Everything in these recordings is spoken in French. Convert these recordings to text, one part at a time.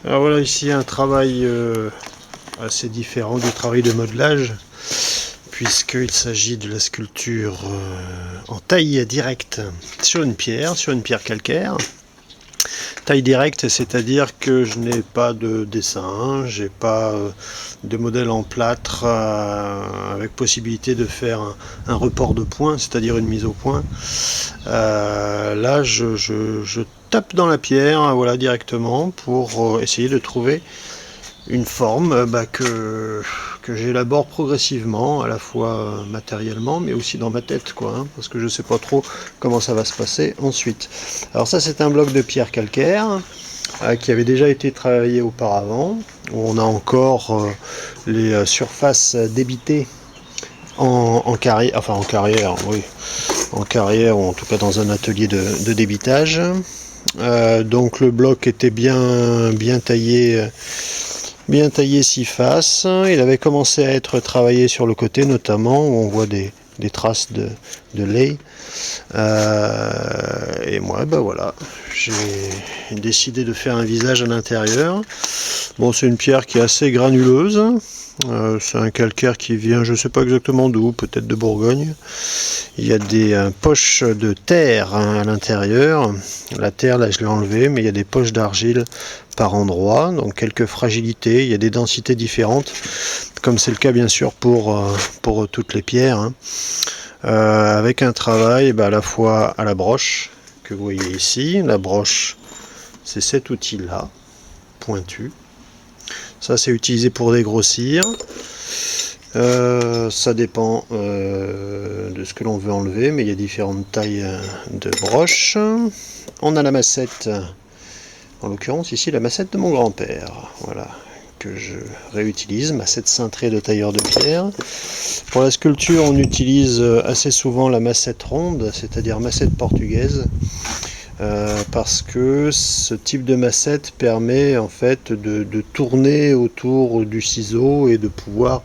Alors voilà, ici un travail assez différent du travail de modelage, puisqu'il s'agit de la sculpture en taille directe sur une pierre calcaire. Taille directe, c'est-à-dire que je n'ai pas de dessin, j'ai pas de modèle en plâtre avec possibilité de faire un report de point, c'est-à-dire une mise au point. Là, je tape dans la pierre, voilà, directement, pour essayer de trouver une forme que j'élabore progressivement, à la fois matériellement, mais aussi dans ma tête, quoi, hein, parce que je ne sais pas trop comment ça va se passer ensuite. Alors ça, c'est un bloc de pierre calcaire qui avait déjà été travaillé auparavant, où on a encore les surfaces débitées en carrière, enfin en carrière, oui, en carrière, ou en tout cas dans un atelier de débitage. Donc le bloc était bien taillé 6 faces. Il avait commencé à être travaillé sur le côté notamment, où on voit des traces de lait. Et moi, ben voilà, j'ai décidé de faire un visage à l'intérieur. Bon, c'est une pierre qui est assez granuleuse. C'est un calcaire qui vient, je ne sais pas exactement d'où, peut-être de Bourgogne. Il y a des poches de terre à l'intérieur. La terre, là, je l'ai enlevée, mais il y a des poches d'argile par endroits, donc quelques fragilités. Il y a des densités différentes, comme c'est le cas bien sûr pour toutes les pierres, hein. Avec un travail à la fois à la broche, que vous voyez ici. La broche, c'est cet outil-là, pointu. Ça, c'est utilisé pour dégrossir. Ça dépend de ce que l'on veut enlever, mais il y a différentes tailles de broches. On a la massette, en l'occurrence ici la massette de mon grand-père, voilà, que je réutilise, massette cintrée de tailleur de pierre. Pour la sculpture, on utilise assez souvent la massette ronde, c'est-à-dire massette portugaise, parce que ce type de massette permet en fait de tourner autour du ciseau et de pouvoir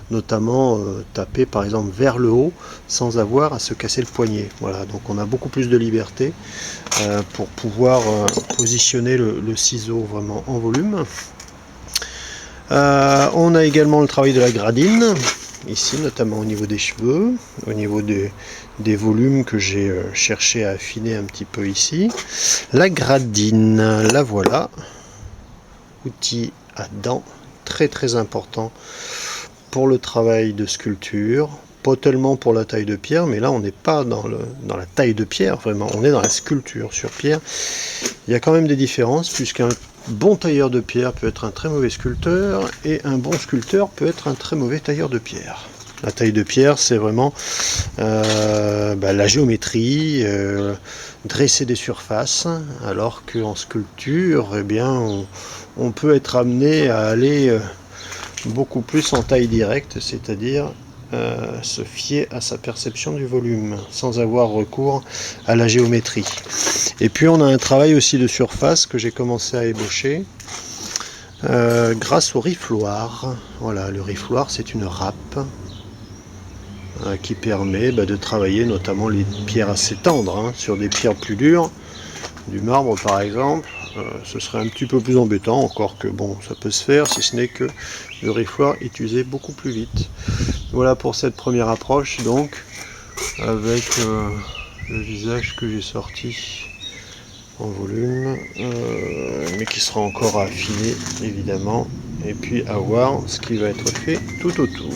notamment taper par exemple vers le haut sans avoir à se casser le poignet. Voilà, donc on a beaucoup plus de liberté pour pouvoir positionner le ciseau vraiment en volume. On a également le travail de la gradine, ici notamment au niveau des cheveux, au niveau des volumes que j'ai cherché à affiner un petit peu ici. La gradine, la voilà, outil à dents, très très important pour le travail de sculpture, pas tellement pour la taille de pierre, mais là on n'est pas dans la taille de pierre, vraiment, on est dans la sculpture sur pierre. Il y a quand même des différences, puisqu'un bon tailleur de pierre peut être un très mauvais sculpteur, et un bon sculpteur peut être un très mauvais tailleur de pierre. La taille de pierre, c'est vraiment la géométrie, dresser des surfaces, alors qu'en sculpture, eh bien, on peut être amené à aller beaucoup plus en taille directe, c'est-à-dire se fier à sa perception du volume, sans avoir recours à la géométrie. Et puis on a un travail aussi de surface que j'ai commencé à ébaucher grâce au rifloir. Voilà, le rifloir, c'est une râpe qui permet de travailler notamment les pierres assez tendres, hein, sur des pierres plus dures, du marbre par exemple. Ce serait un petit peu plus embêtant, encore que bon, ça peut se faire, si ce n'est que le rifloir est usé beaucoup plus vite. Voilà pour cette première approche, donc, avec le visage que j'ai sorti en volume, mais qui sera encore à affiner évidemment, et puis à voir ce qui va être fait tout autour.